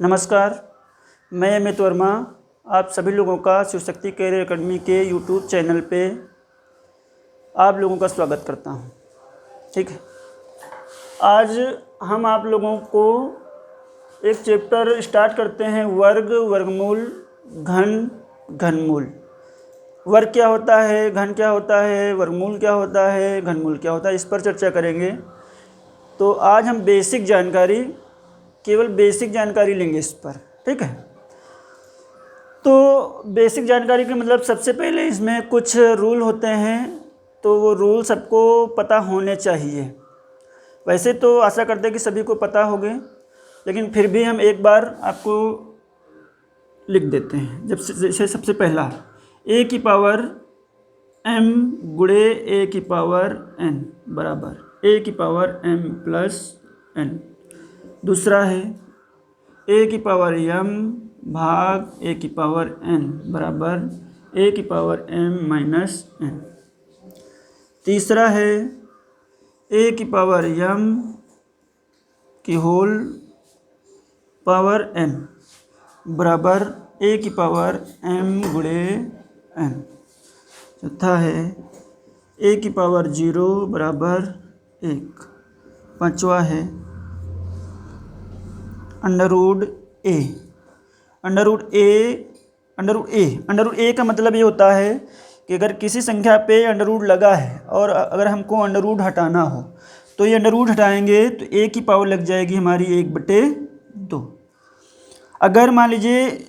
नमस्कार, मैं अमित वर्मा आप सभी लोगों का शिवशक्ति कैरियर एकेडमी के यूट्यूब चैनल पे आप लोगों का स्वागत करता हूँ। ठीक है, आज हम आप लोगों को एक चैप्टर स्टार्ट करते हैं, वर्ग, वर्गमूल, घन, घनमूल। वर्ग क्या होता है, घन क्या होता है, वर्गमूल क्या होता है, घनमूल क्या होता है, इस पर चर्चा करेंगे। तो आज हम बेसिक जानकारी, केवल बेसिक जानकारी लेंगे इस पर। ठीक है, तो बेसिक जानकारी के मतलब सबसे पहले इसमें कुछ रूल होते हैं, तो वो रूल सबको पता होने चाहिए। वैसे तो आशा करते हैं कि सभी को पता होंगे, लेकिन फिर भी हम एक बार आपको लिख देते हैं। जैसे सबसे पहला a की पावर m गुणे a की पावर n बराबर a की पावर m प्लस n। दूसरा है a की पावर m भाग a की पावर n बराबर a की पावर m माइनस n। तीसरा है a की पावर m की होल पावर n बराबर a की पावर m गुणे n। चौथा है a की पावर 0 बराबर 1। पांचवा है अंडरवुड a। अंडरवुड ए का मतलब ये होता है कि अगर किसी संख्या पे अंडरवुड लगा है और अगर हमको अंडरवुड हटाना हो तो ये अंडरवुड हटाएंगे तो a की पावर लग जाएगी हमारी 1/2। अगर मान लीजिए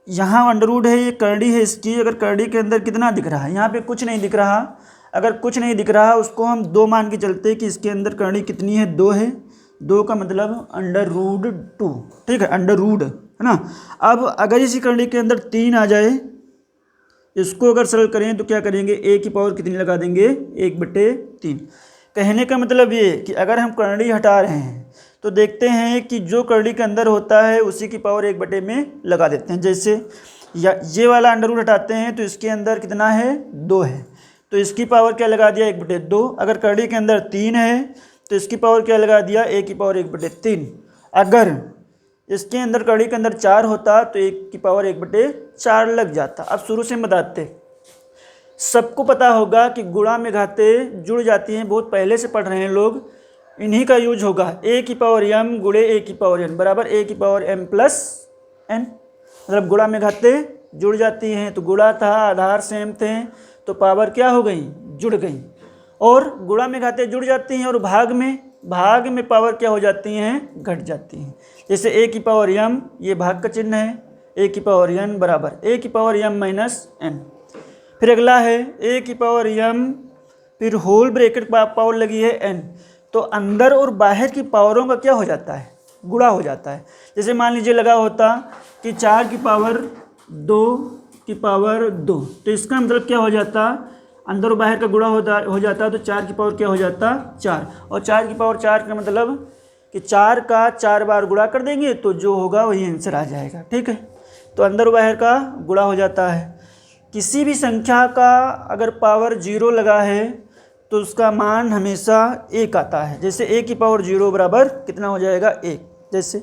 यहाँ अंडरवुड है, ये करड़ी है इसकी, अगर करड़ी के अंदर कितना दिख रहा है, यहाँ पे कुछ नहीं दिख रहा। अगर कुछ नहीं दिख रहा उसको हम 2 मान के चलते हैं कि इसके अंदर करड़ी कितनी है, 2 है। 2 का मतलब अंडरवुड 2। ठीक है, अंडरवुड है ना। अब अगर इसी करड़ी के अंदर 3 आ जाए, इसको अगर सरल करें तो क्या करेंगे, a की पावर कितनी लगा देंगे, 1/3। कहने का मतलब ये कि अगर हम करड़ी हटा रहे हैं तो देखते हैं कि जो करड़ी के अंदर होता है उसी की पावर 1/2 में लगा देते हैं। जैसे ये वाला अंडरवुड हटाते हैं तो इसके अंदर कितना है, 2 है, तो इसकी पावर क्या लगा दिया, 1/2। अगर करड़ी के अंदर 3 है तो इसकी पावर क्या लगा दिया, a की पावर 1/3। अगर इसके अंदर करड़ी के अंदर 4 होता तो 1 की पावर 1/4 लग जाता। अब शुरू से बताते, सबको पता होगा कि गुणा में घातें जुड़ जाती हैं, बहुत पहले से पढ़ रहे हैं लोग, इन्हीं का यूज होगा। a की पावर m गुणे a की पावर n बराबर a की पावर m प्लस n। मतलब गुणा में घातें जुड़ जाती हैं, तो गुणा था, आधार सेम थे, तो पावर क्या हो गई, जुड़ गई। और गुणा में घातें जुड़ जाती हैं और भाग में पावर क्या हो जाती हैं, घट जाती हैं। जैसे a की पावर m, ये भाग का चिन्ह है, a की पावर n बराबर a की पावर m माइनस n। फिर अगला है a की पावर m, फिर होल ब्रैकेट पावर लगी है n, तो अंदर और बाहर की पावरों का क्या हो जाता है, गुणा हो जाता है। जैसे मान लीजिए लगा होता कि 4 की पावर 2 की पावर 2, तो इसका मतलब क्या हो जाता, अंदर और बाहर का गुणा हो जाता, तो 4 की पावर क्या हो जाता, 4। और 4 की पावर 4 का मतलब कि 4 का 4 बार गुणा कर देंगे तो जो होगा वही आंसर आ जाएगा। ठीक है, तो अंदर और बाहर का गुणा हो जाता है। किसी भी संख्या का अगर पावर 0 लगा है तो उसका मान हमेशा 1 आता है। जैसे a की पावर 0 बराबर कितना हो जाएगा, 1। जैसे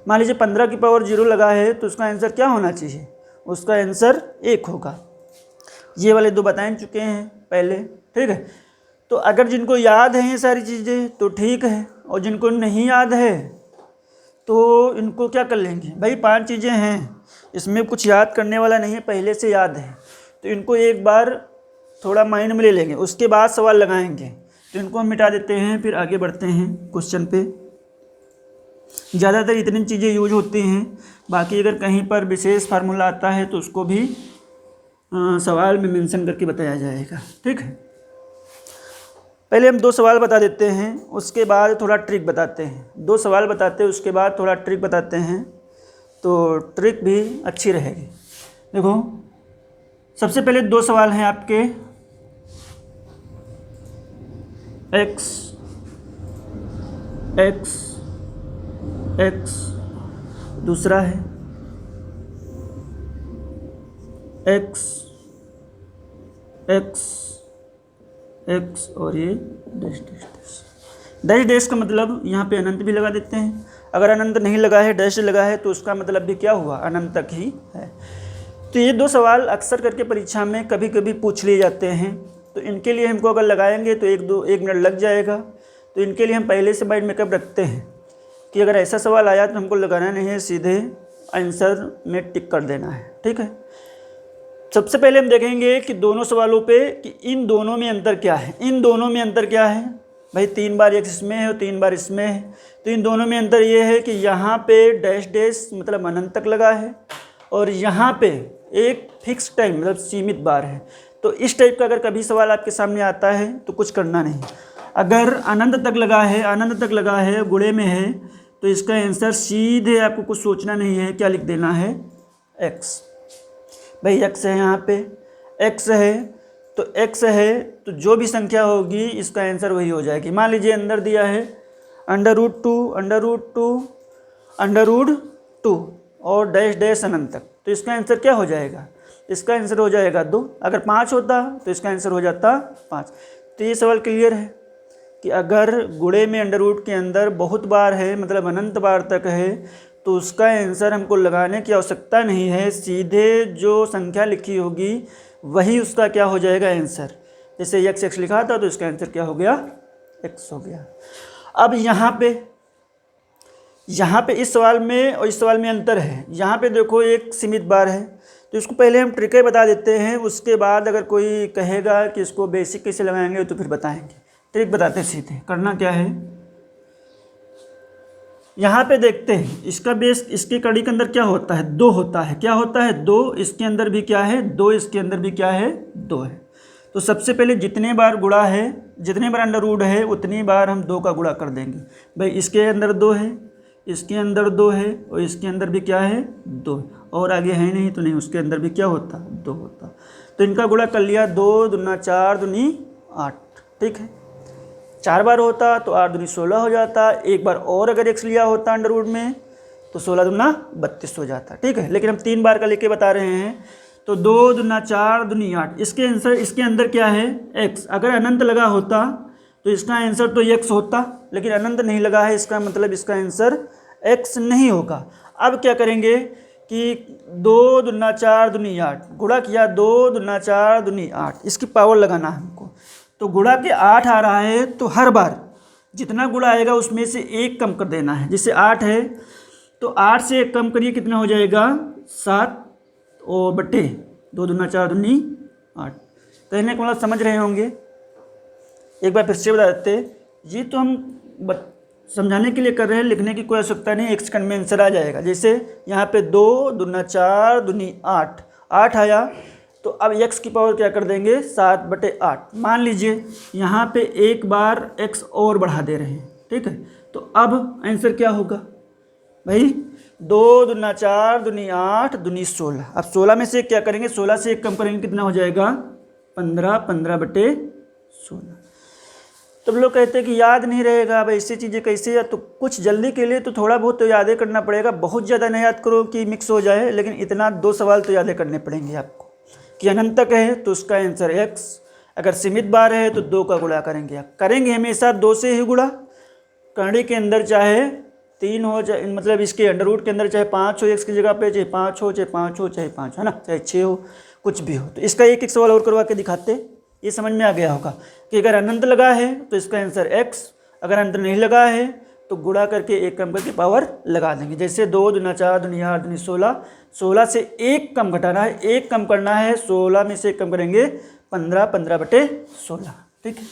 मान लीजिए 15 की पावर 0 लगा है तो उसका आंसर क्या होना चाहिए, उसका आंसर 1 होगा। ये वाले 2 बता चुके हैं पहले। ठीक है, तो अगर जिनको याद है ये सारी चीज़ें तो ठीक है, और जिनको नहीं याद है तो इनको क्या कर लेंगे भाई, 5 चीज़ें हैं, इसमें कुछ याद करने वाला नहीं है, पहले से याद है, तो इनको एक बार थोड़ा माइंड में ले लेंगे, उसके बाद सवाल लगाएंगे। तो इनको हम मिटा देते हैं, फिर आगे बढ़ते हैं क्वेश्चन पे। ज़्यादातर इतनी चीज़ें यूज होती हैं, बाकी अगर कहीं पर विशेष फार्मूला आता है तो उसको भी सवाल में मेंशन करके बताया जाएगा। ठीक है, पहले हम 2 सवाल बता देते हैं, उसके बाद थोड़ा ट्रिक बताते हैं। 2 सवाल बताते हैं, उसके बाद थोड़ा ट्रिक बताते हैं, तो ट्रिक भी अच्छी रहेगी। देखो, सबसे पहले 2 सवाल हैं आपके, x x x, दूसरा है x x x और ये dash dash dash. Dash dash का मतलब यहाँ पे अनंत भी लगा देते हैं, अगर अनंत नहीं लगा है, डैश लगा है, तो उसका मतलब भी क्या हुआ, अनंत तक ही है। तो ये 2 सवाल अक्सर करके परीक्षा में कभी कभी पूछ लिए जाते हैं। तो इनके लिए हमको अगर लगाएंगे तो 1 मिनट लग जाएगा। तो इनके लिए हम पहले से माइंड मेकअप रखते हैं कि अगर ऐसा सवाल आया तो हमको लगाना नहीं है, सीधे आंसर में टिक कर देना है। ठीक है, सबसे पहले हम देखेंगे कि दोनों सवालों पे कि इन दोनों में अंतर क्या है। इन दोनों में अंतर क्या है भाई, 3 बार x इसमें है और 3 बार इसमें है। तो इन दोनों में अंतर ये है कि यहाँ पे डैश डैश मतलब अनंत तक लगा है और यहाँ पे एक फिक्स टाइम मतलब सीमित बार है। तो इस टाइप का अगर कभी सवाल आपके सामने आता है तो कुछ करना नहीं, अगर अनंत तक लगा है, अनंत तक लगा है, गुणे में है, तो इसका आंसर सीधे, आपको कुछ सोचना नहीं है, क्या लिख देना है, x। भाई x है, यहाँ पे x है, तो x है तो जो भी संख्या होगी इसका आंसर वही हो जाएगी। मान लीजिए अंदर दिया है √2 और डैश डैश अनंत तक, तो इसका आंसर क्या हो जाएगा, इसका आंसर हो जाएगा 2। अगर 5 होता तो इसका आंसर हो जाता 5। तो ये सवाल क्लियर है कि अगर गुणे में √ के अंदर बहुत बार है मतलब अनंत बार तक है तो उसका आंसर हमको लगाने की आवश्यकता नहीं है, सीधे जो संख्या लिखी होगी वही उसका क्या हो जाएगा आंसर। जैसे x लिखा था तो इसका आंसर क्या हो गया, x हो गया। अब यहाँ पे इस सवाल में और इस सवाल में अंतर है। यहाँ पे देखो एक सीमित बार है, तो इसको पहले हम ट्रिकें बता देते हैं, उसके बाद अगर कोई कहेगा कि इसको बेसिक कैसे लगाएंगे तो फिर बताएंगे। ट्रिक बताते हैं सीधे। करना क्या है, यहाँ पे देखते हैं इसका बेस, इसके कड़ी के अंदर क्या होता है, 2 होता है। क्या होता है, 2। इसके अंदर भी क्या है, 2। इसके अंदर भी क्या है, 2 है। तो सबसे पहले जितने बार गुणा है, जितने बार √ है उतनी बार हम 2 का गुणा कर देंगे। भाई इसके अंदर 2 है, इसके अंदर 2 है और इसके अंदर भी क्या है, 2, और आगे है नहीं तो नहीं, उसके अंदर भी क्या होता, 2 होता। तो इनका गुणा कर लिया, 2 दूना 4 दूनी 8। ठीक है, 4 बार होता तो 8 दूनी 16 हो जाता। एक बार और अगर x लिया होता √ में तो 16 दूना 32 हो जाता। ठीक है, लेकिन हम 3 बार का लेके बता रहे हैं, तो 2 दूना 4 दूनी 8। इसके आंसर, इसके अंदर क्या है, x। अगर अनंत लगा होता तो इसका आंसर तो x होता, लेकिन अनंत नहीं लगा है, इसका मतलब इसका आंसर x नहीं होगा। अब क्या करेंगे कि 2 दूना 4 दूनी 8 गुणा किया, 2 दूना 4 दूनी 8, इसकी पावर लगाना है हमको। तो गुणा के 8 आ रहा है तो हर बार जितना गुणा आएगा उसमें से 1 कम कर देना है। जैसे 8 है तो 8 से 1 कम करिए, कितना हो जाएगा, 7 और बटे 2 दूना 4 दूनी 8। कहने का मतलब समझ रहे होंगे। एक बार फिर से बता देते, ये तो हम समझाने के लिए कर रहे हैं, लिखने की कोई आवश्यकता नहीं, 1 सेकंड में आंसर आ जाएगा। जैसे यहाँ पे 2 दूना 4 दूनी 8 आया, तो अब x की पावर क्या कर देंगे, 7/8। मान लीजिए यहाँ पे एक बार x और बढ़ा दे रहे हैं। ठीक है, तो अब आंसर क्या होगा भाई, 2 दूना 4 दूनी 8 दूनी 16। अब 16 में से क्या करेंगे, 16 से 1 कम करेंगे, कितना हो जाएगा, 15/16। तो लोग कहते हैं कि याद नहीं रहेगा, अब ऐसी चीज़ें कैसे, या तो कुछ जल्दी के लिए तो थोड़ा बहुत तो यादें करना पड़ेगा, बहुत ज़्यादा नहीं याद करो कि मिक्स हो जाए, लेकिन इतना 2 सवाल तो यादें करने पड़ेंगे आपको कि अनंत तक है तो उसका आंसर x, अगर सीमित बार है तो 2 का गुणा करेंगे हमेशा 2 से ही गुणा। कड़ी के अंदर चाहे 3 हो, चाहे मतलब इसके √ के अंदर चाहे 5 हो x की जगह पे, चाहे 5 हो, चाहे 5 हो, चाहे 5 है ना, चाहे 6 हो, कुछ भी हो। तो इसका एक सवाल और करवा के दिखाते, ये समझ में आ गया होगा कि अगर अनंत लगा है तो इसका आंसर x, अगर अनंत नहीं लगा है तो गुणा करके 1 कम करके पावर लगा देंगे। जैसे 2 दूना 4 दूनी 8 दूनी 16, 16 से 1 कम घटाना है, 1 कम करना है, 16 में से 1 कम करेंगे, 15/16। ठीक है,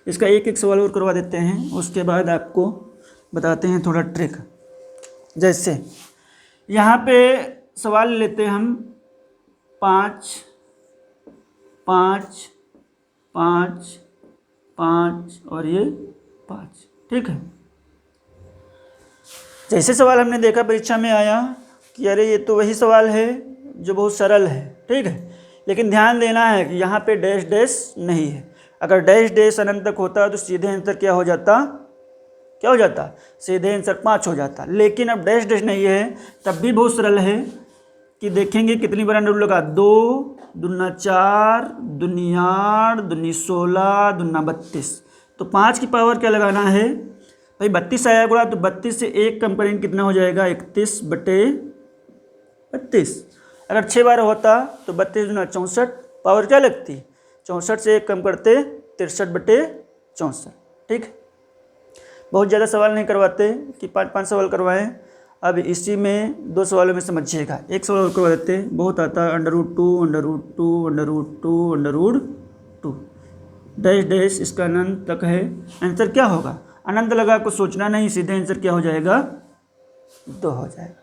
इसका एक सवाल और करवा देते हैं, उसके बाद आपको बताते हैं थोड़ा ट्रिक। जैसे यहाँ पे सवाल लेते हैं हम 5 5 5 5 और ये 5। ठीक है, जैसे सवाल हमने देखा परीक्षा में आया कि अरे ये तो वही सवाल है जो बहुत सरल है। ठीक है, लेकिन ध्यान देना है कि यहाँ पे डैश डैश नहीं है। अगर डैश डैश अनंत तक होता तो सीधे आंसर क्या हो जाता, सीधे आंसर 5 हो जाता। लेकिन अब डैश डैश नहीं है, तब भी बहुत सरल है कि देखेंगे कितनी बार √ लगा, 2 दूना 4 दूनी 8 दूनी 16 दूना 32। तो 5 की पावर क्या लगाना है भाई 32 आया गुणा, तो 32 से 1 कम करेंगे कितना हो जाएगा, 31/32। अगर 6 बार होता तो 32 गुना 64, पावर क्या लगती, 64 से 1 कम करते 63/64। ठीक, बहुत ज़्यादा सवाल नहीं करवाते कि 5-5 सवाल करवाएं। अब इसी में 2 सवालों में समझिएगा, एक सवाल और करवा देते, बहुत आता है, √2 डैश डैश इसका अनंत तक है। आंसर क्या होगा, अनंत लगा को सोचना नहीं, सीधे आंसर क्या हो जाएगा, 2 हो जाएगा।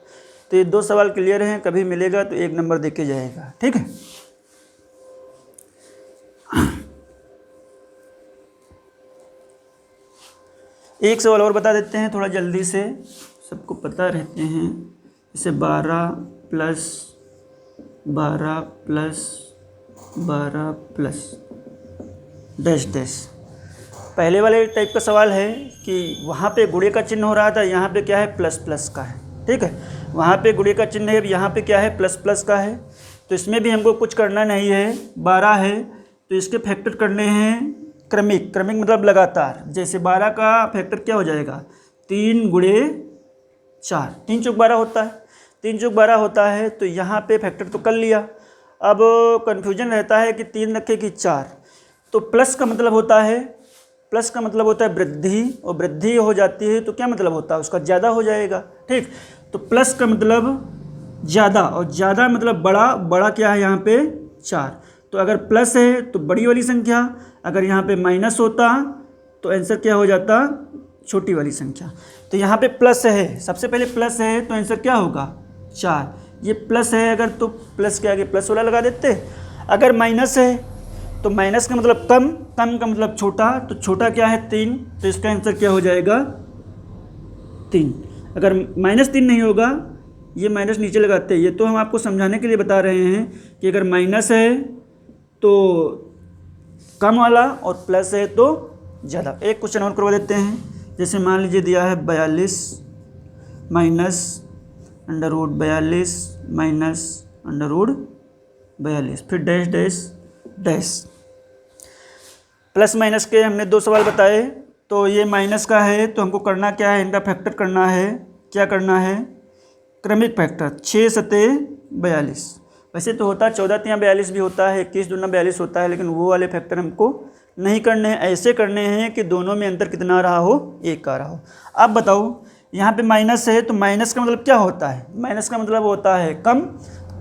तो ये 2 सवाल क्लियर हैं, कभी मिलेगा तो 1 नंबर देके जाएगा। ठीक है, एक सवाल और बता देते हैं थोड़ा जल्दी से, सबको पता रहते हैं। जैसे 12 प्लस डैश डैश। पहले वाले टाइप का सवाल है कि वहाँ पे गुणे का चिन्ह हो रहा था, यहाँ पे क्या है, प्लस प्लस का है। ठीक है, वहाँ पे गुणे का चिन्ह है, यहाँ पे क्या है, प्लस प्लस का है। तो इसमें भी हमको कुछ करना नहीं है, 12 है तो इसके फैक्टर करने हैं क्रमिक, क्रमिक मतलब लगातार। जैसे 12 का फैक्टर क्या हो जाएगा, 3 गुणे 4, 3 चौक 12 होता है, 3 चौक 12 होता है। तो यहाँ पे फैक्टर तो कर लिया, अब कन्फ्यूजन रहता है कि 3 रखे कि 4। तो प्लस का मतलब होता है, प्लस का मतलब होता है वृद्धि, और वृद्धि हो जाती है तो क्या मतलब होता है, उसका ज़्यादा हो जाएगा। ठीक, तो प्लस का मतलब ज़्यादा, और ज़्यादा मतलब बड़ा, बड़ा क्या है यहाँ पे 4। तो अगर प्लस है तो बड़ी वाली संख्या, अगर यहाँ पे माइनस होता तो आंसर क्या हो जाता, छोटी वाली संख्या। तो यहाँ पे प्लस है, सबसे पहले प्लस है तो आंसर क्या होगा, 4। ये प्लस है अगर, तो प्लस के आगे प्लस वाला लगा देते। अगर माइनस है तो माइनस का मतलब कम, कम का मतलब छोटा, तो छोटा क्या है 3, तो इसका आंसर क्या हो जाएगा 3। अगर -3 नहीं होगा, ये माइनस नीचे लगाते हैं, ये तो हम आपको समझाने के लिए बता रहे हैं कि अगर माइनस है तो कम वाला और प्लस है तो ज़्यादा। एक क्वेश्चन और करवा देते हैं, जैसे मान लीजिए दिया है 42 माइनस √42 माइनस √42, फिर dash dash dash. Plus minus के हमने 2 सवाल बताए। तो ये माइनस का है तो हमको करना क्या है, इनका फैक्टर करना है। क्या करना है, क्रमिक फैक्टर, 6 सते 42। वैसे तो होता 14 तियाँ 42 भी होता है, 21 दूना 42 होता है, लेकिन वो वाले फैक्टर हमको नहीं करने हैं। ऐसे करने हैं कि दोनों में अंतर कितना रहा हो, 1 का रहा हो। अब बताओ, यहाँ पे माइनस है तो माइनस का मतलब क्या होता है, माइनस का मतलब होता है कम,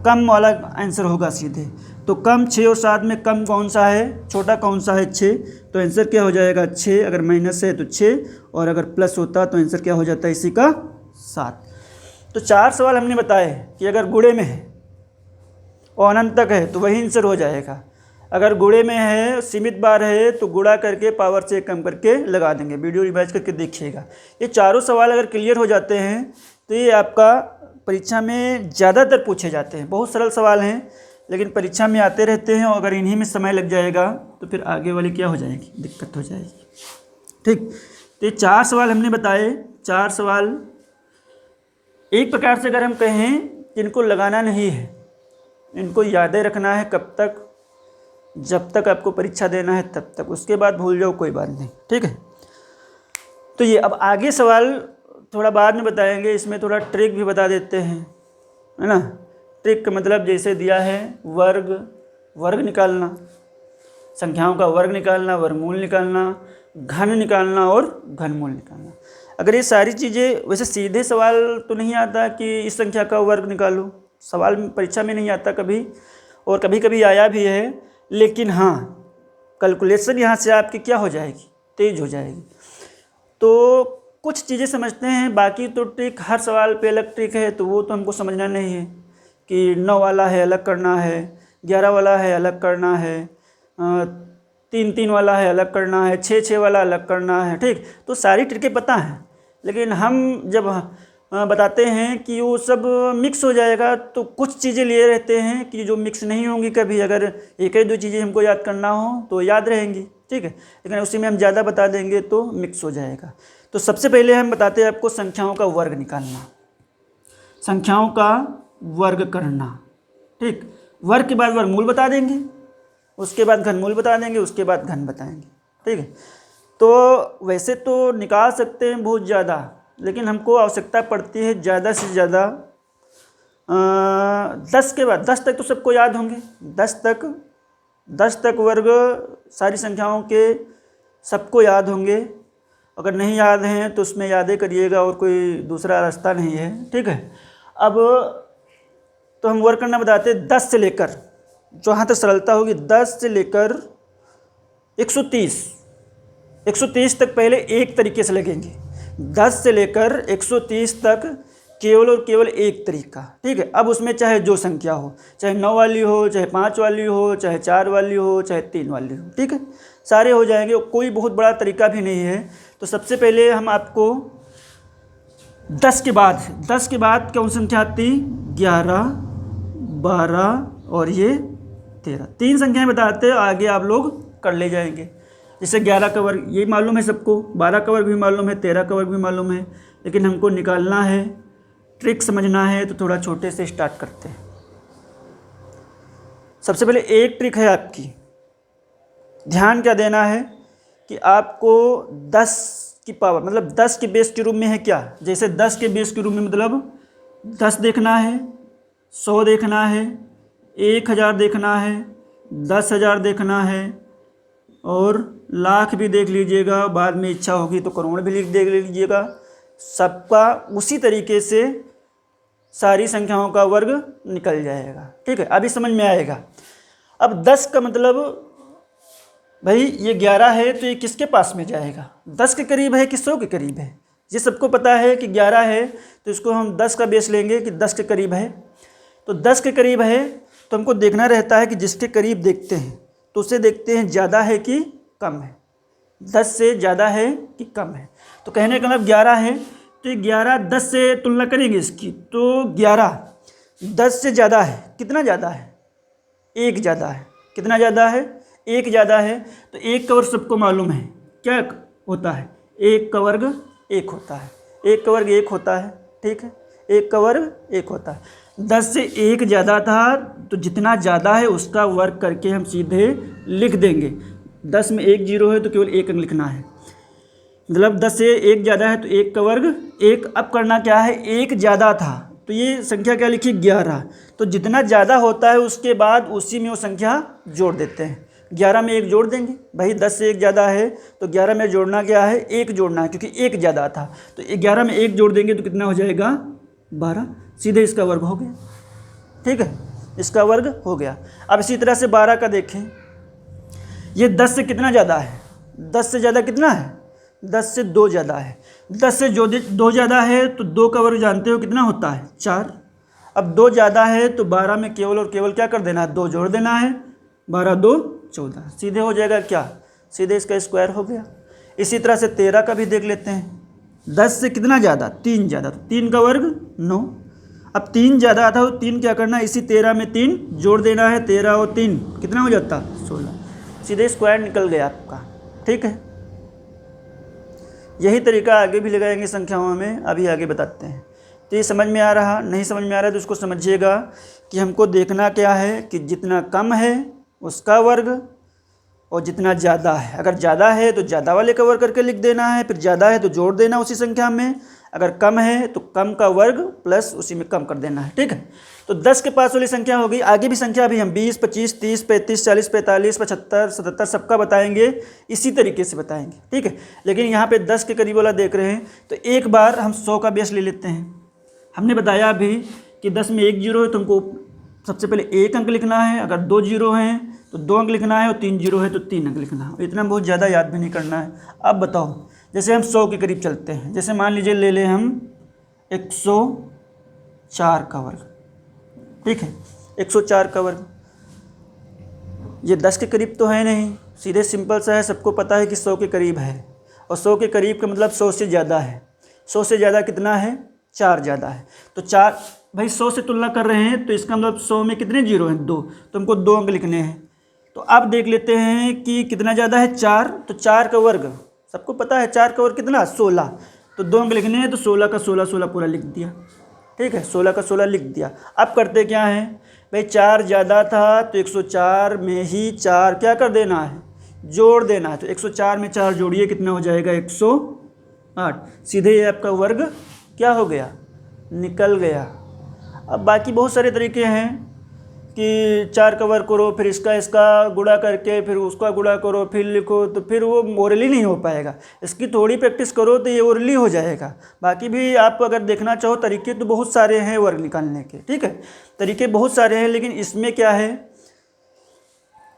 कम वाला आंसर होगा सीधे। तो कम 6 और 7 में कम कौन सा है, छोटा कौन सा है, 6। तो आंसर क्या हो जाएगा 6। अगर माइनस है तो 6, और अगर प्लस होता तो आंसर क्या हो जाता है इसी का 7। तो 4 सवाल हमने बताए कि अगर गुणे में है और अनंत तक है तो वही आंसर हो जाएगा। अगर गुणे में है, सीमित बार है, तो गुणा करके पावर से कम करके लगा देंगे। वीडियो रिवाइज करके देखिएगा। ये चारों सवाल अगर क्लियर हो जाते हैं तो ये आपका परीक्षा में ज़्यादातर पूछे जाते हैं। बहुत सरल सवाल हैं लेकिन परीक्षा में आते रहते हैं, और अगर इन्हीं में समय लग जाएगा तो फिर आगे वाली क्या हो जाएगी, दिक्कत हो जाएगी। ठीक, तो ये 4 सवाल हमने बताए। 4 सवाल एक प्रकार से अगर हम कहें कि इनको लगाना नहीं है, इनको यादें रखना है। कब तक, जब तक आपको परीक्षा देना है तब तक, उसके बाद भूल जाओ कोई बात नहीं। ठीक है, तो ये अब आगे सवाल थोड़ा बाद में बताएंगे, इसमें थोड़ा ट्रिक भी बता देते हैं, है ना। ट्रिक का मतलब जैसे दिया है वर्ग, वर्ग निकालना, संख्याओं का वर्ग निकालना, वर्गमूल निकालना, घन निकालना और घनमूल निकालना। अगर ये सारी चीज़ें, वैसे सीधे सवाल तो नहीं आता कि इस संख्या का वर्ग निकालो, सवाल परीक्षा में नहीं आता कभी, और कभी कभी आया भी है, लेकिन हाँ कैलकुलेशन यहाँ से आपकी क्या हो जाएगी, तेज हो जाएगी। तो कुछ चीज़ें समझते हैं, बाकी तो ट्रिक हर सवाल पे अलग ट्रिक है, तो वो तो हमको समझना नहीं है कि 9 वाला है अलग करना है, 11 वाला है अलग करना है, 3-3 वाला है अलग करना है, 6-6 वाला अलग करना है। ठीक, तो सारी ट्रिकें पता हैं, लेकिन हम जब बताते हैं कि वो सब मिक्स हो जाएगा, तो कुछ चीज़ें लिए रहते हैं कि जो मिक्स नहीं होंगी कभी। अगर एक ही 2 चीज़ें हमको याद करना हो तो याद रहेंगी, ठीक है, लेकिन उसी में हम ज़्यादा बता देंगे तो मिक्स हो जाएगा। तो सबसे पहले हम बताते हैं आपको संख्याओं का वर्ग निकालना, संख्याओं का वर्ग करना। ठीक, वर्ग के बाद वर्गमूल बता देंगे, उसके बाद घनमूल बता देंगे, उसके बाद घन बताएंगे। ठीक है, तो वैसे तो निकाल सकते हैं बहुत ज़्यादा, लेकिन हमको आवश्यकता पड़ती है ज़्यादा से ज़्यादा 10 के बाद। 10 तक तो सबको याद होंगे, 10 तक वर्ग सारी संख्याओं के सबको याद होंगे। अगर नहीं याद हैं तो उसमें यादें करिएगा, और कोई दूसरा रास्ता नहीं है, ठीक है। अब तो हम वर्ग करना बताते हैं 10 से लेकर, जहाँ तक सरलता होगी 10 से लेकर 130 तक पहले एक तरीके से लगेंगे। 10 से लेकर 130 तक केवल और केवल एक तरीका, ठीक है। अब उसमें चाहे जो संख्या हो, चाहे 9 वाली हो, चाहे 5 वाली हो, चाहे 4 वाली हो, चाहे 3 वाली हो, ठीक है, सारे हो जाएंगे, कोई बहुत बड़ा तरीका भी नहीं है। तो सबसे पहले हम आपको 10 के बाद कौन संख्या आती? 11, 12 और ये 13, 3 संख्याएं बताते हैं, आगे आप लोग कर ले जाएंगे। जैसे 11 का वर्ग ये मालूम है सबको, 12 का वर्ग भी मालूम है, 13 का वर्ग भी मालूम है, लेकिन हमको निकालना है, ट्रिक समझना है, तो थोड़ा छोटे से स्टार्ट करते हैं। सबसे पहले एक ट्रिक है आपकी, ध्यान क्या देना है कि आपको 10 की पावर मतलब 10 के बेस के रूप में है क्या। जैसे 10 के बेस के रूप में मतलब 10 देखना है, 100 देखना है, 1000 देखना है, 10,000 देखना है, और लाख भी देख लीजिएगा, बाद में इच्छा होगी तो करोड़ भी देख लीजिएगा। सबका उसी तरीके से सारी संख्याओं का वर्ग निकल जाएगा, ठीक है। अभी समझ में आएगा। अब 10 का मतलब भाई ये 11 है तो ये किसके पास में जाएगा? 10 के करीब है कि 100 के करीब है? ये सबको पता है कि 11 है, तो इसको हम 10 का बेस लेंगे कि 10 के करीब है। तो 10 के करीब है तो हमको देखना रहता है कि जिसके करीब देखते हैं तो उसे देखते हैं ज़्यादा है कि कम है, 10 से ज़्यादा है कि कम है। तो कहने का मतलब 11 है तो ये 11 10 से तुलना करेंगे इसकी, तो 11 10 से ज़्यादा है। कितना ज़्यादा है? 1 ज़्यादा है। कितना ज़्यादा है? 1 ज़्यादा है। तो 1 का वर्ग सबको मालूम है क्या होता है? 1 का वर्ग 1 होता है। 1 का वर्ग 1 होता है, ठीक है, 1 का वर्ग 1 होता है। 10 से 1 ज़्यादा था तो जितना ज़्यादा है उसका वर्ग करके हम सीधे लिख देंगे। 10 में 1 0 है तो केवल 1 अंक लिखना है, मतलब 10 से 1 ज़्यादा है तो 1 का वर्ग 1। अब करना क्या है? 1 ज़्यादा था तो ये संख्या क्या लिखी? 11। तो जितना ज़्यादा होता है उसके बाद उसी में वो संख्या जोड़ देते हैं। 11 में 1 जोड़ देंगे, भाई 10 से 1 ज़्यादा है तो 11 में जोड़ना क्या है? 1 जोड़ना है, क्योंकि 1 ज़्यादा था। तो 11 में 1 जोड़ देंगे तो कितना हो जाएगा? 12। सीधे इसका वर्ग हो गया, ठीक है, इसका वर्ग हो गया। अब इसी तरह से 12 का देखें, ये 10 से कितना ज़्यादा है? 10 से ज़्यादा कितना है? 10 से 2 ज़्यादा है। 10 से जो 2 ज़्यादा है तो 2 का वर्ग जानते हो कितना होता है? 4। अब 2 ज़्यादा है तो 12 में केवल और केवल क्या कर देना है? 2 जोड़ देना है। 12 2 14, सीधे हो जाएगा क्या? सीधे इसका स्क्वायर हो गया। इसी तरह से 13 का भी देख लेते हैं। 10 से कितना ज़्यादा? 3 ज़्यादा, तो 3 का वर्ग 9। अब 3 ज़्यादा था तो 3 क्या करना है? इसी 13 में 3 जोड़ देना है। 13 और 3 कितना हो जाता? 16। सीधे स्क्वायर निकल गया आपका, ठीक है। यही तरीका आगे भी लगाएंगे संख्याओं में, अभी आगे बताते हैं। तो ये समझ में आ रहा? नहीं समझ में आ रहा तो उसको समझिएगा कि हमको देखना क्या है कि जितना कम है उसका वर्ग और जितना ज़्यादा है। अगर ज़्यादा है तो ज़्यादा वाले का वर्ग करके लिख देना है, फिर ज़्यादा है तो जोड़ देना उसी संख्या में। अगर कम है तो कम का वर्ग प्लस उसी में कम कर देना है, ठीक है। तो 10 के पास वाली संख्या हो गई। आगे भी संख्या भी हम 20 25 30 35 40 45 75 77 सबका बताएंगे, इसी तरीके से बताएंगे, ठीक है। लेकिन यहाँ पे 10 के करीब वाला देख रहे हैं तो एक बार हम 100 का बेस ले लेते हैं। हमने बताया अभी कि 10 में 1 0 है तो हमको सबसे पहले 1 अंक लिखना है। अगर 2 0 हैं तो 2 अंक लिखना है, और 3 0 है तो 3 अंक लिखना है। इतना बहुत ज़्यादा याद भी नहीं करना है। अब बताओ, जैसे हम 100 के करीब चलते हैं, जैसे मान लीजिए ले लें हम 104 का वर्ग, ठीक है, 104 का वर्ग। ये 10 के करीब तो है नहीं, सीधे सिंपल सा है, सबको पता है कि 100 के करीब है। और 100 के करीब का मतलब 100 से ज़्यादा है। 100 से ज़्यादा कितना है? 4 ज़्यादा है। तो 4 भाई 100 से तुलना कर रहे हैं तो इसका मतलब 100 में कितने जीरो हैं? 2, तो हमको 2 अंक लिखने हैं। तो अब देख लेते हैं कि कितना ज़्यादा है? 4। तो 4 का वर्ग सबको पता है, 4 का वर्ग कितना? 16। तो 2 अंक लिखने हैं तो 16 का 16 16 पूरा लिख दिया, ठीक है, 16 का 16 लिख दिया। अब करते क्या है भाई? 4 ज़्यादा था तो 104 में ही 4 क्या कर देना है? जोड़ देना है। तो 104 में 4 जोड़िए, कितना हो जाएगा 108। सीधे ये आपका वर्ग क्या हो गया, निकल गया। अब बाकी बहुत सारे तरीके हैं कि 4 का वर्ग करो, फिर इसका गुणा करके फिर उसका गुणा करो, फिर लिखो, तो फिर वो ओरली नहीं हो पाएगा। इसकी थोड़ी प्रैक्टिस करो तो ये ओरली हो जाएगा। बाकी भी आप अगर देखना चाहो तरीके तो बहुत सारे हैं वर्ग निकालने के, ठीक है, तरीके बहुत सारे हैं, लेकिन इसमें क्या है,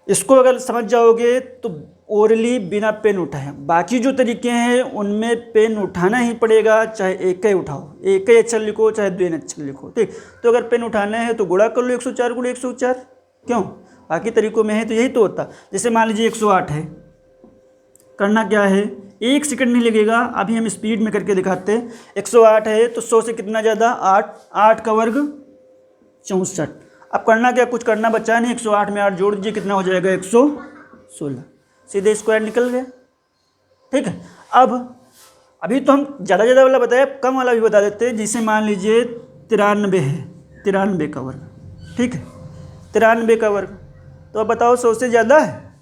इसको अगर समझ जाओगे तो ओरली बिना पेन उठाए। बाकी जो तरीके हैं उनमें पेन उठाना ही पड़ेगा, चाहे एक ही उठाओ, एक ही अक्षर लिखो चाहे 2 अक्षर लिखो, ठीक। तो अगर पेन उठाना है तो गुणा कर लो 104 गुणे 104, क्यों, बाकी तरीकों में है तो यही तो होता। जैसे मान लीजिए 108 है, करना क्या है, 1 सेकंड नहीं लगेगा, अभी हम स्पीड में करके दिखाते हैं। 108 है तो 100 से कितना ज़्यादा 8, 8 का वर्ग 64। अब करना क्या, कुछ करना बचा नहीं, 108 में 8 जोड़ दीजिए, कितना हो जाएगा 116, सीधे स्क्वायर निकल गया, ठीक है। अब अभी तो हम ज़्यादा वाला बताया, कम वाला भी बता देते हैं। जैसे मान लीजिए 93 है, 93 का वर्ग, ठीक है, 93 का वर्ग, तो अब बताओ 100 से ज़्यादा है,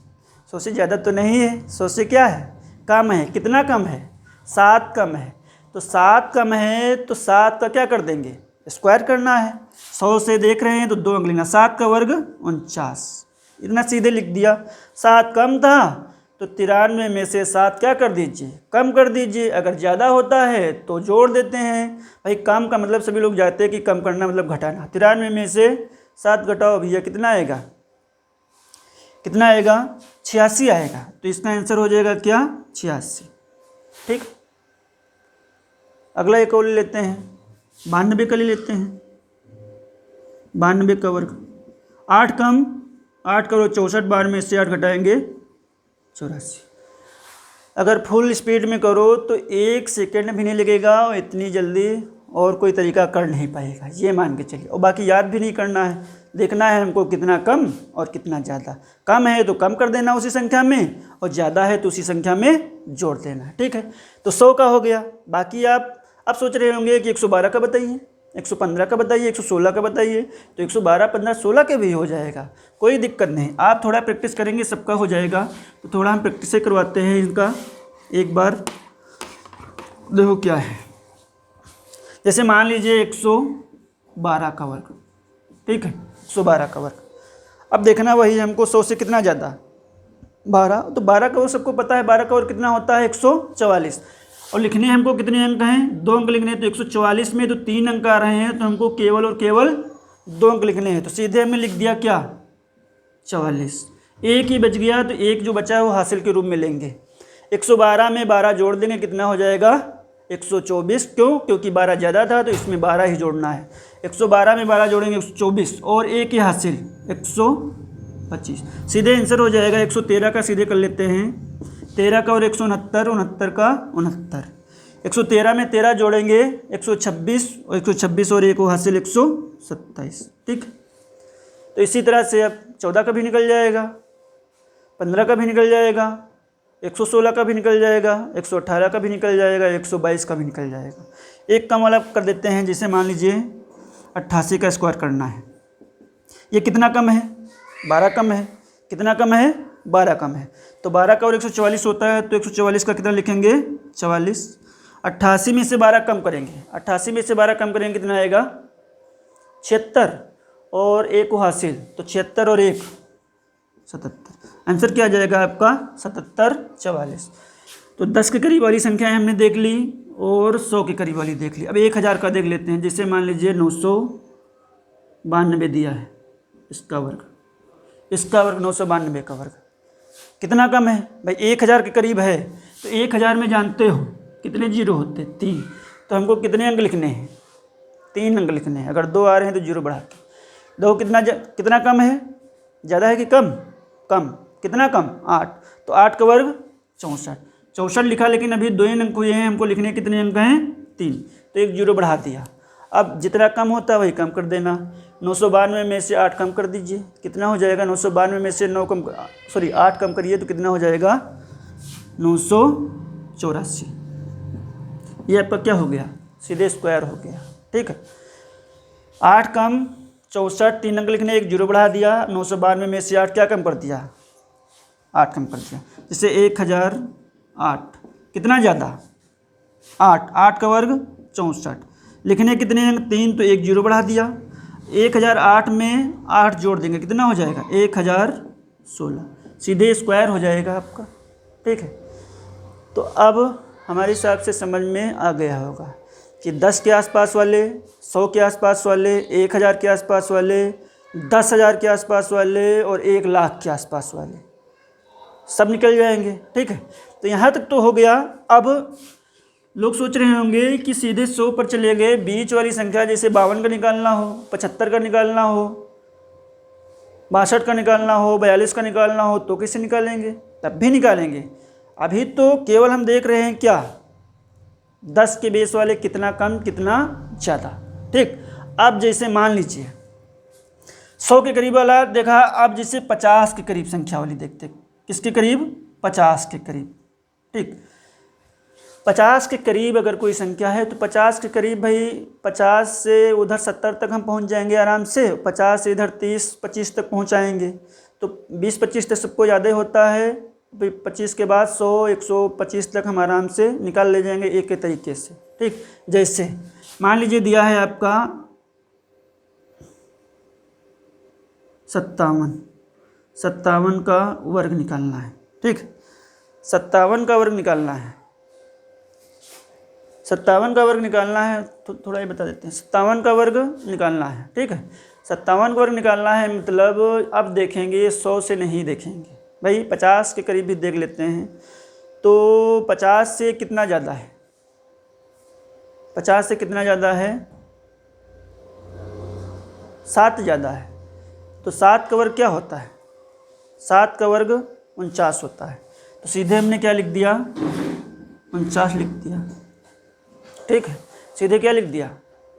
100 से ज़्यादा तो नहीं है, 100 से क्या है, कम है। कितना कम है, 7 कम है। तो 7 कम है तो 7 का क्या कर देंगे, स्क्वायर करना है। 100 से देख रहे हैं तो 2 अंक लेना, 7 का वर्ग 49, इतना सीधे लिख दिया। 7 कम था तो 93 में से 7 क्या कर दीजिए, कम कर दीजिए। अगर ज़्यादा होता है तो जोड़ देते हैं। भाई कम का मतलब सभी लोग जानते हैं कि कम करना मतलब घटाना। 93 में से 7 घटाओ भैया, कितना आएगा, कितना आएगा 86 आएगा। तो इसका आंसर हो जाएगा क्या, 86, ठीक। अगला एक और ले लेते हैं, 92 का ले लेते हैं। 92 का वर्ग, 8 कम 8 करो 64, 92 में से 8 घटाएंगे 84। अगर फुल स्पीड में करो तो 1 सेकेंड भी नहीं लगेगा, और इतनी जल्दी और कोई तरीका कर नहीं पाएगा, ये मान के चलिए। और बाकी याद भी नहीं करना है, देखना है हमको कितना कम और कितना ज़्यादा। कम है तो कम कर देना उसी संख्या में, और ज़्यादा है तो उसी संख्या में जोड़ देना, ठीक है। तो 100 का हो गया। बाकी आप अब सोच रहे होंगे कि 112 का बताइए, 115 का बताइए, 116 का बताइए। तो 112, 15, 16 के भी हो जाएगा, कोई दिक्कत नहीं। आप थोड़ा प्रैक्टिस करेंगे सबका हो जाएगा। तो थोड़ा हम प्रैक्टिस करवाते हैं इनका एक बार। देखो क्या है, जैसे मान लीजिए 112 का वर्ग, ठीक है, 112 का वर्ग। अब देखना वही हमको 100 से कितना ज़्यादा 12, तो 12 का वर्ग सबको पता है। 12 का वर्ग कितना होता है 144, और लिखने हमको कितने अंक हैं, 2 अंक लिखने हैं। तो 144 में तो 3 अंक आ रहे हैं, तो हमको केवल और केवल 2 अंक लिखने हैं। तो सीधे हमने लिख दिया क्या 44, एक ही बच गया, तो एक जो बचा है वो हासिल के रूप में लेंगे। 112 में 12 जोड़ देंगे, कितना हो जाएगा 124, क्यों, क्योंकि 12 ज़्यादा था तो इसमें 12 ही जोड़ना है। 112 में 12 जोड़ेंगे 124, और एक ही हासिल 125, सीधे आंसर हो जाएगा। 113 का सीधे कर लेते हैं, 13 का और 169, 69 का 69। 113 में 13 जोड़ेंगे 126, और 126 और एक को हासिल 127, ठीक। तो इसी तरह से अब 14 का भी निकल जाएगा, 15 का भी निकल जाएगा, 116 का भी निकल जाएगा, 118 का भी निकल जाएगा, 122 का भी निकल जाएगा। एक कम वाला कर देते हैं, जैसे मान लीजिए 88 का स्क्वायर करना है। ये कितना कम है, 12 कम है, कितना कम है 12 कम है। तो 12 का और 144 होता है, तो 144 का कितना लिखेंगे 44। 88 में से 12 कम करेंगे, 88 में से 12 कम करेंगे, कितना आएगा 76, और एक को हासिल, तो 76 और 1 77। आंसर क्या आ जाएगा आपका 77, 44। तो 10 के करीब वाली संख्याएं हमने देख ली, और 100 के करीब वाली देख ली। अब 1000 का देख लेते हैं। जैसे मान लीजिए 992 दिया है, इसका वर्ग, इसका वर्ग 992 का वर्ग कितना कम है भाई, 1000 के करीब है। तो 1000 में जानते हो कितने जीरो होते हैं 3, तो हमको कितने अंक लिखने हैं 3 अंक लिखने हैं। अगर 2 आ रहे हैं तो जीरो बढ़ा के 2, कितना कम है, ज़्यादा है कि कम, कम, कितना कम 8, तो 8 का वर्ग 64, 64 लिखा, लेकिन अभी 2 अंक हुए हैं, हमको लिखने कितने अंक हैं 3, तो एक जीरो बढ़ा दिया। अब जितना कम होता है वही कम कर देना। 992 में से 8 कम कर दीजिए, कितना हो जाएगा 992 में से 8 कम करिए तो कितना हो जाएगा 984। ये आपका क्या हो गया, सीधे स्क्वायर हो गया, ठीक है। 8 कम 64, 3 अंक लिखने, एक जीरो बढ़ा दिया। 992 में से 8 क्या कम कर दिया 8 कम कर दिया, जैसे 1008 कितना ज़्यादा 8, 8 का वर्ग 64, लिखने कितने अंक 3, तो 1 जीरो बढ़ा दिया। 1008 में 8 जोड़ देंगे कितना हो जाएगा 1016, सीधे स्क्वायर हो जाएगा आपका। ठीक है, तो अब हमारे हिसाब से समझ में आ गया होगा कि 10 के आसपास वाले, 100 के आसपास वाले, 1000 के आसपास वाले, 10,000 के आसपास वाले और 1 लाख के आसपास वाले सब निकल जाएंगे। ठीक है, तो यहाँ तक तो हो गया। अब लोग सोच रहे होंगे कि सीधे 100 पर चले गए, बीच वाली संख्या जैसे 52 का निकालना हो, 75 का निकालना हो, 62 का निकालना हो, 42 का निकालना हो, तो कैसे निकालेंगे? तब भी निकालेंगे। अभी तो केवल हम देख रहे हैं क्या 10 के बेस वाले कितना कम कितना ज़्यादा। ठीक, अब जैसे मान लीजिए 100 के करीब वाला देखा, अब जैसे 50 के करीब संख्या वाली देखते, किसके करीब? 50 के करीब। ठीक, 50 के करीब अगर कोई संख्या है तो 50 के करीब भाई 50 से उधर 70 तक हम पहुंच जाएंगे आराम से, 50 से इधर 30-25 तक पहुंचाएंगे, तो 20-25 तक सबको ज़्यादा होता है, 25 के बाद 100-125 तक हम आराम से निकाल ले जाएंगे एक के तरीके से। ठीक, जैसे मान लीजिए दिया है आपका 57 का वर्ग निकालना है। ठीक, 57 का वर्ग निकालना है, 57 का वर्ग निकालना है, तो थोड़ा ये बता देते हैं। 57 का वर्ग निकालना है। ठीक है, 57 का वर्ग निकालना है, मतलब अब देखेंगे 100 से नहीं देखेंगे भाई, 50 के करीब भी देख लेते हैं। तो 50 से कितना ज़्यादा है? 50 से कितना ज़्यादा है? 7 ज़्यादा है, तो 7 का वर्ग क्या होता है? 7 का वर्ग 49 होता है, तो सीधे हमने क्या लिख दिया? 49 लिख दिया। ठीक है, सीधे क्या लिख दिया?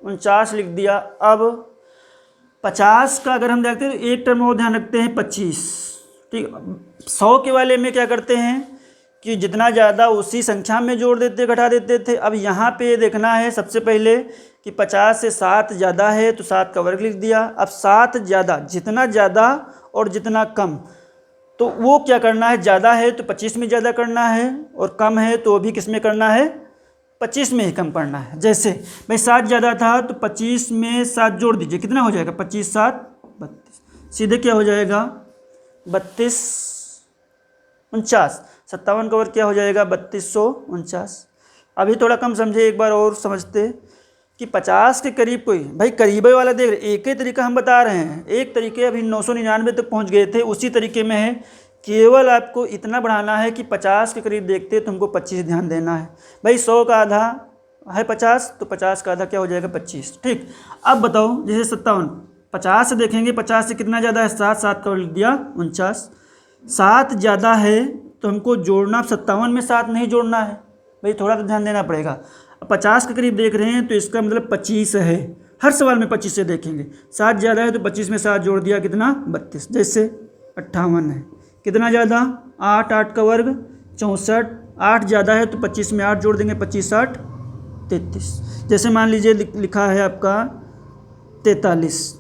49 लिख दिया। अब 50 का अगर हम देखते हैं तो एक टर्म और ध्यान रखते हैं 25। ठीक, 100 के वाले में क्या करते हैं कि जितना ज़्यादा उसी संख्या में जोड़ देते घटा देते थे। अब यहाँ पे देखना है सबसे पहले कि 50 से 7 ज़्यादा है तो 7 का वर्ग लिख दिया। अब 7 ज़्यादा, जितना ज़्यादा और जितना कम, तो वो क्या करना है? ज़्यादा है तो 25 में ज़्यादा करना है, और कम है तो भी किस में करना है? 25 में ही कम करना है। जैसे भाई 7 ज़्यादा था तो 25 में 7 जोड़ दीजिए, कितना हो जाएगा? 25 7 32, सीधे क्या हो जाएगा? 32 49। 57 का वर्ग क्या हो जाएगा? 3249। अभी थोड़ा कम समझे, एक बार और समझते कि 50 के करीब कोई भाई करीबे वाला देख रहे, एक ही तरीका हम बता रहे हैं। एक तरीके अभी 999 तक पहुंच गए थे, उसी तरीके में है, केवल आपको इतना बढ़ाना है कि 50 के करीब देखते तो हमको 25 ध्यान देना है। भाई 100 का आधा है 50, तो 50 का आधा क्या हो जाएगा? 25। ठीक, अब बताओ जैसे 57, 50 से देखेंगे, 50 से कितना ज़्यादा है? 7, 7 का लिख दिया 49। 7 ज़्यादा है तो हमको जोड़ना, 57 में 7 नहीं जोड़ना है भाई, थोड़ा तो ध्यान देना पड़ेगा। अब 50 के करीब देख रहे हैं तो इसका मतलब 25 है, हर सवाल में 25 से देखेंगे। 7 ज़्यादा है तो 25 में 7 जोड़ दिया, कितना? 32। जैसे 58 है, कितना ज़्यादा? 8, 8 का वर्ग 64। 8 ज़्यादा है तो 25 में 8 जोड़ देंगे, 25 8 33। जैसे मान लीजिए लिखा है आपका 43,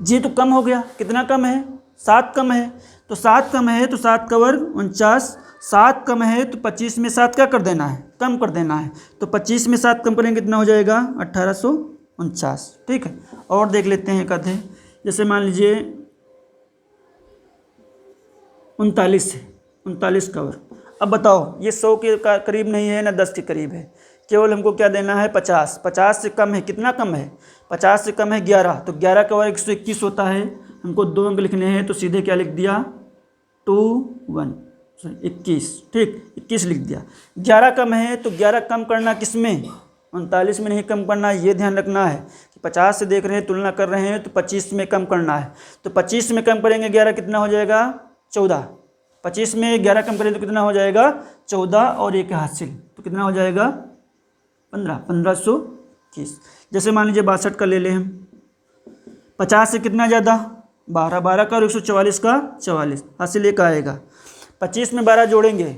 जी तो कम हो गया, कितना कम है? 7 कम है, तो 7 कम है तो 7 का वर्ग 49। 7 कम है तो 25 में 7 क्या कर देना है? कम कर देना है, तो 25 में 7 कम करेंगे, कितना हो जाएगा? 1849। ठीक है, और देख लेते हैं कथे, जैसे मान लीजिए 39 है, 39 का वर्ग। अब बताओ ये 100 के करीब नहीं है ना 10 के करीब है, केवल हमको क्या देना है? 50। 50 से कम है, कितना कम है? 50 से कम है 11, तो 11 का वर्ग 121 होता है, हमको 2 अंक लिखने हैं, तो सीधे क्या लिख दिया? 21। ठीक, 21 लिख दिया। 11 कम है तो 11 कम करना किस में? 39 में नहीं कम करना, ये ध्यान रखना है कि 50 से देख रहे हैं, तुलना कर रहे हैं, तो 25 में कम करना है। तो 25 में कम करेंगे 11, कितना हो जाएगा? 14। 25 में 11 कम करें तो कितना हो जाएगा? 14 और 1 हासिल, तो कितना हो जाएगा? 1520। जैसे मान लीजिए 62 का ले लें हम, 50 से कितना ज़्यादा? 12, 12 का और 144 का 44, हासिल 1 आएगा। 25 में 12 जोड़ेंगे,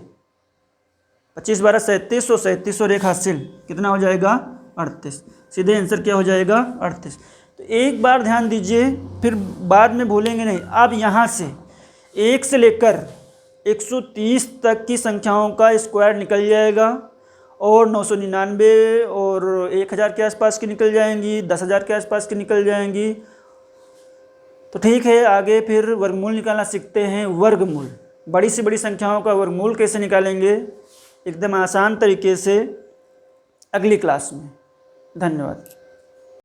25 12 37, और 37 और 1 हासिल, कितना हो जाएगा? 38। सीधे आंसर क्या हो जाएगा? 38। तो एक बार ध्यान दीजिए, फिर बाद में भूलेंगे नहीं। अब यहाँ से 1 से लेकर 130 तक की संख्याओं का स्क्वायर निकल जाएगा और 999 और 1000 के आसपास की निकल जाएंगी, 10,000 के आसपास की निकल जाएंगी। तो ठीक है, आगे फिर वर्गमूल निकालना सीखते हैं। वर्गमूल, बड़ी से बड़ी संख्याओं का वर्गमूल कैसे निकालेंगे एकदम आसान तरीके से अगली क्लास में। धन्यवाद।